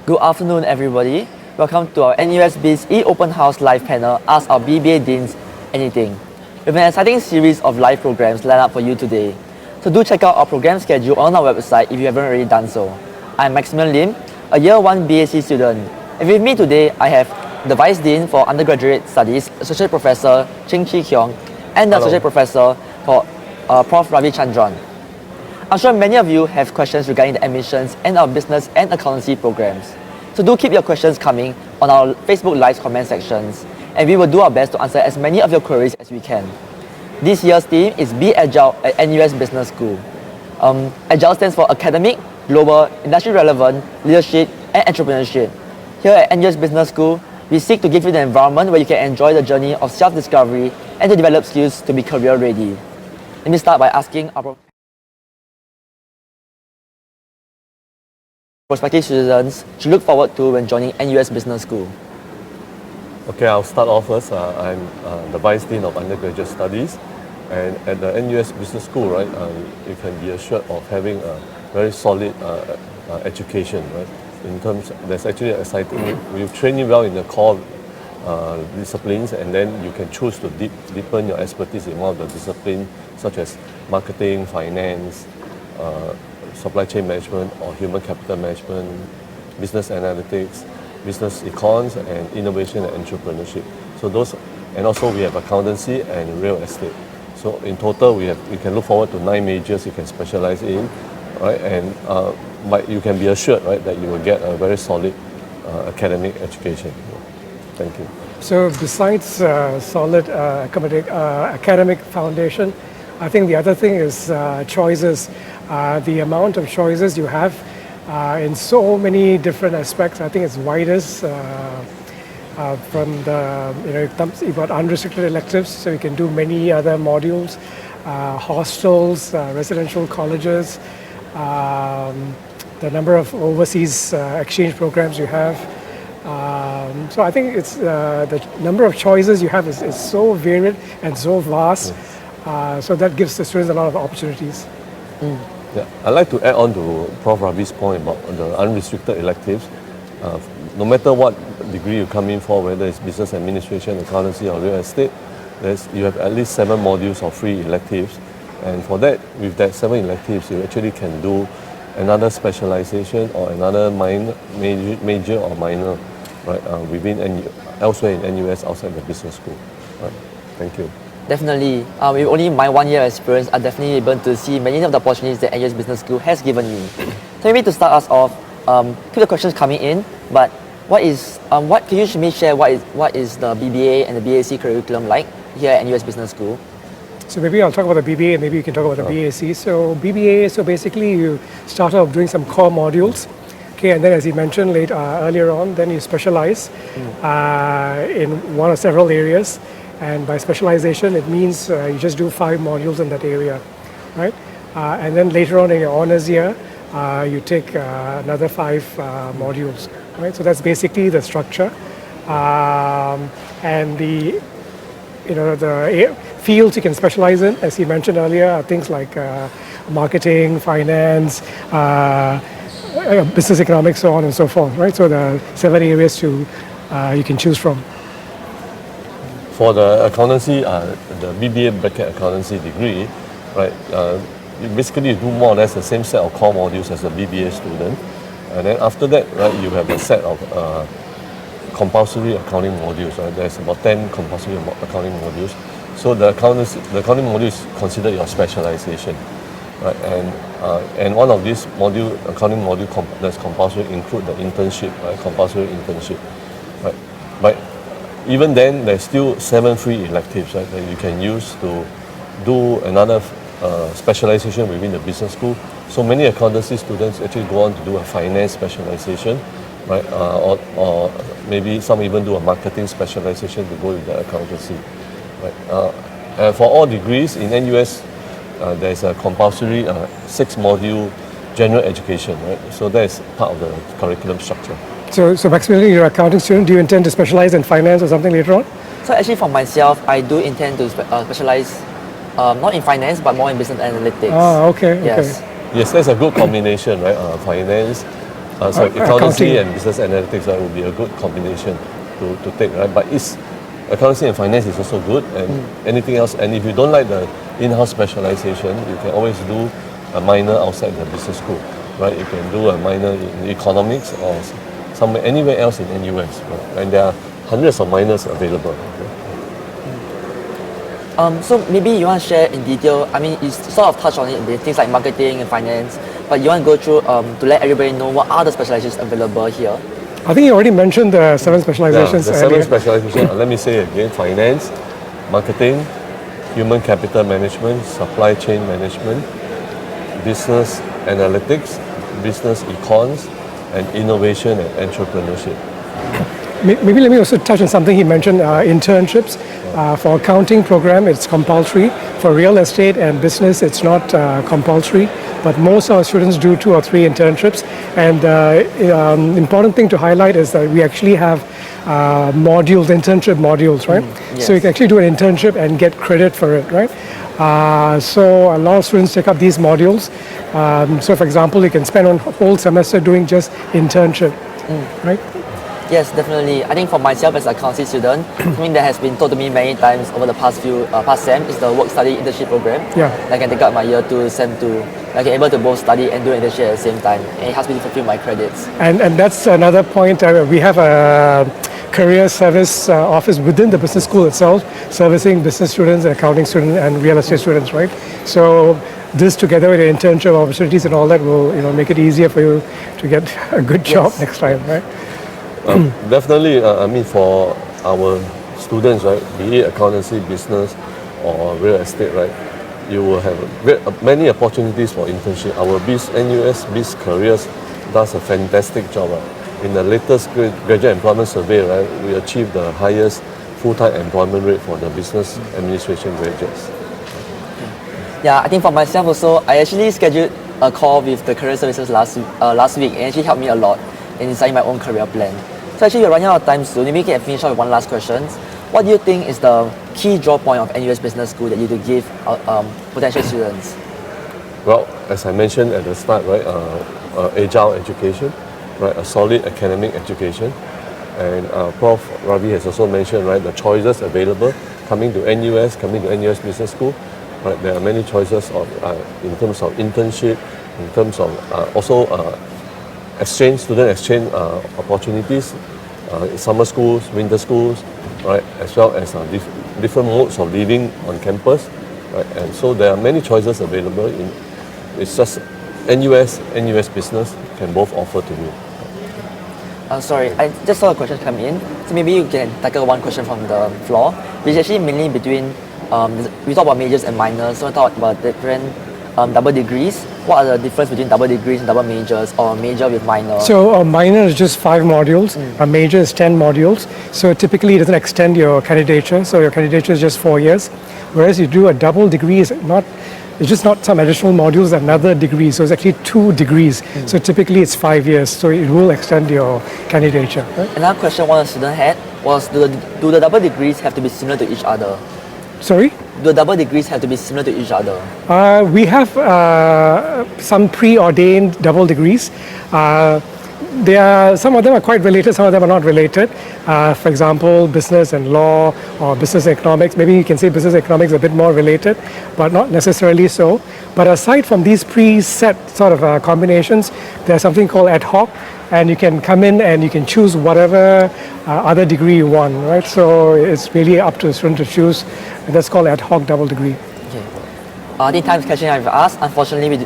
Good afternoon, everybody. Welcome to our NUS Biz e-Open House live panel, Ask Our BBA Deans Anything. We have an exciting series of live programs lined up for you today. So do check out our program schedule on our website if you haven't already done so. I'm Maximilian Lim, a Year 1 BAC student. And with me today, I have the Vice Dean for Undergraduate Studies, Associate Professor Chng Kiong, and the Associate Professor for Prof Ravi Chandran. I'm sure many of you have questions regarding the admissions and our business and accountancy programs. So do keep your questions coming on our Facebook Live comment sections, and we will do our best to answer as many of your queries as we can. This year's theme is Be Agile at NUS Business School. Agile stands for Academic, Global, Industry Relevant, Leadership, and Entrepreneurship. Here at NUS Business School, we seek to give you the environment where you can enjoy the journey of self-discovery and to develop skills to be career ready. Let me start by asking our prospective students to look forward to when joining NUS Business School. Okay, I'll start off first. I'm the Vice Dean of Undergraduate Studies, and at the NUS Business School, right, you can be assured of having a very solid education, right? In terms, there's actually exciting. We train you well in the core disciplines, and then you can choose to deepen your expertise in one of the disciplines, such as marketing, finance, supply chain management or human capital management, business analytics, business econs, and innovation and entrepreneurship. So those, and also we have accountancy and real estate. So in total, we can look forward to 9 majors you can specialize in, right? And but you can be assured, right, that you will get a very solid academic education. Thank you. So besides solid academic foundation, I think the other thing is choices. The amount of choices you have in so many different aspects, I think it's widest from the, you've got unrestricted electives, so you can do many other modules, hostels, residential colleges, the number of overseas exchange programs you have. So I think it's the number of choices you have is so varied and so vast. Yes. So that gives the students a lot of opportunities. Yeah, I'd like to add on to Prof Ravi's point about the unrestricted electives. No matter what degree you come in for, whether it's business administration, accountancy, or real estate, you have at least 7 modules of free electives. And for that, with that 7 electives, you actually can do another specialization or another major or minor, right, elsewhere in NUS outside the business school. Right. Thank you. Definitely. With only my 1 year experience, I'm definitely able to see many of the opportunities that NUS Business School has given me. So maybe to start us off, keep the questions coming in, but what can you share what is the BBA and the BAC curriculum like here at NUS Business School? So maybe I'll talk about the BBA and maybe you can talk about the BAC. So BBA, so basically you start off doing some core modules. Okay, and then as you mentioned earlier on, then you specialize in one or several areas. And by specialization, it means you just do 5 modules in that area, right? And then later on in your honors year, you take another 5 modules, right? So that's basically the structure. And the fields you can specialize in, as you mentioned earlier, are things like marketing, finance, business economics, so on and so forth, right? So there are 7 areas you can choose from. For the accountancy, the BBA bracket accountancy degree, right, basically you do more or less the same set of core modules as a BBA student. And then after that, right, you have a set of compulsory accounting modules. Right? There's about 10 compulsory accounting modules. So the accounting module is considered your specialization. Right? And one of these accounting module that's compulsory include the internship, right? Compulsory internship. Right? But even then, there's still 7 free electives, right, that you can use to do another specialization within the business school. So many accountancy students actually go on to do a finance specialization, right, or maybe some even do a marketing specialization to go with the accountancy. Right. For all degrees in NUS, there's a compulsory 6-module general education, right? So that is part of the curriculum structure. So Maximilian, you're an accounting student. Do you intend to specialize in finance or something later on? So actually for myself, I do intend to specialize not in finance, but more in business analytics. Ah, okay. Yes. Yes, that's a good combination, right? Finance, accountancy and business analytics would be a good combination to take, right? But accountancy and finance is also good, and anything else. And if you don't like the in-house specialization, you can always do a minor outside the business school, right? You can do a minor in economics or anywhere else in NUS, right? And there are hundreds of minors available. So maybe you want to share in detail, I mean, you sort of touched on it with things like marketing and finance, but you want to go through to let everybody know what are the specializations available here? I think you already mentioned the 7 specializations The earlier. 7 specializations, let me say again, finance, marketing, human capital management, supply chain management, business analytics, business econs, and innovation and entrepreneurship. Maybe let me also touch on something he mentioned, internships. For accounting program, it's compulsory. For real estate and business, it's not compulsory. But most of our students do 2 or 3 internships. And important thing to highlight is that we actually have modules, internship modules, right? Yes. So you can actually do an internship and get credit for it, right? So a lot of students take up these modules. So for example, you can spend a whole semester doing just internship, right? Yes, definitely. I think for myself as an accountancy student, something that has been told to me many times over the past sem is the work study internship program. Yeah. I can take up my year 2, sem 2. I can able to both study and do internship at the same time, and it helps me to fulfill my credits. And that's another point. We have a career service office within the business school itself, servicing business students, accounting students, and real estate students, right? So this together with the internship opportunities and all that will make it easier for you to get a good job next time, right? Definitely, I mean, for our students, right, be it accountancy, business, or real estate, right, you will have many opportunities for internship. Our NUS Biz Careers does a fantastic job. Right? In the latest graduate employment survey, right, we achieved the highest full-time employment rate for the business administration graduates. Yeah, I think for myself also, I actually scheduled a call with the career services last week, and it actually helped me a lot in deciding my own career plan. So actually we're running out of time soon. Maybe we can finish off with one last question. What do you think is the key draw point of NUS Business School that you to give potential students? Well, as I mentioned at the start, right, agile education, right, a solid academic education, and Prof Ravi has also mentioned, right, the choices available coming to NUS Business School. Right, there are many choices in terms of internship, in terms of also student exchange opportunities, summer schools, winter schools, right, as well as different modes of living on campus, right, and so there are many choices available. It's just NUS Business can both offer to you. Sorry, I just saw a question come in, so maybe you can tackle one question from the floor, which is actually mainly between, we talk about majors and minors, so we talk about different double degrees. What are the difference between double degrees and double majors, or major with minor? So a minor is just 5 modules, a major is 10 modules. So typically it doesn't extend your candidature, so your candidature is just 4 years. Whereas you do a double degree, it's just not some additional modules, another degree. So it's actually 2 degrees. So typically it's 5 years, so it will extend your candidature. Right? Another question one student had was, do the double degrees have to be similar to each other? Sorry? Do the double degrees have to be similar to each other? We have some preordained double degrees. Some of them are quite related, some of them are not related. For example, business and law or business economics. Maybe you can say business economics is a bit more related, but not necessarily so. But aside from these preset sort of combinations, there's something called ad hoc, and you can come in and you can choose whatever other degree you want, right? So it's really up to the student to choose, and that's called ad hoc double degree. Okay. I think time is catching up with us. Unfortunately,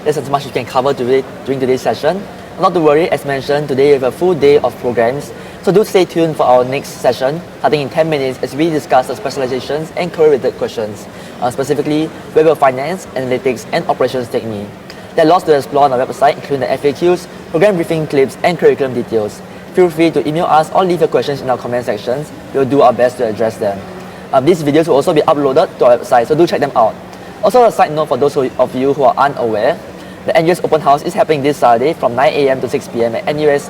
there's as much we can cover during today's session. Not to worry, as mentioned, today we have a full day of programs. So do stay tuned for our next session, starting in 10 minutes as we discuss the specializations and career-related questions, specifically Web of Finance, Analytics, and Operations Technique. There are lots to explore on our website, including the FAQs, program briefing clips, and curriculum details. Feel free to email us or leave your questions in our comment sections. We'll do our best to address them. These videos will also be uploaded to our website, so do check them out. Also, a side note for those of you who are unaware, the NUS Open House is happening this Saturday from 9 a.m. to 6 p.m. at NUS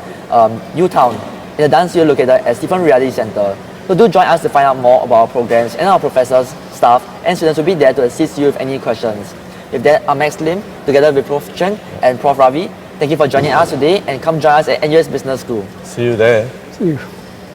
U-Town in the dance studio located at Stephen Reality Center. So do join us to find out more about our programs, and our professors, staff, and students will be there to assist you with any questions. With that, I'm Max Lim, together with Prof Chng and Prof Ravi. Thank Thank you for joining us today and come join us at NUS Business School. See you there. See you.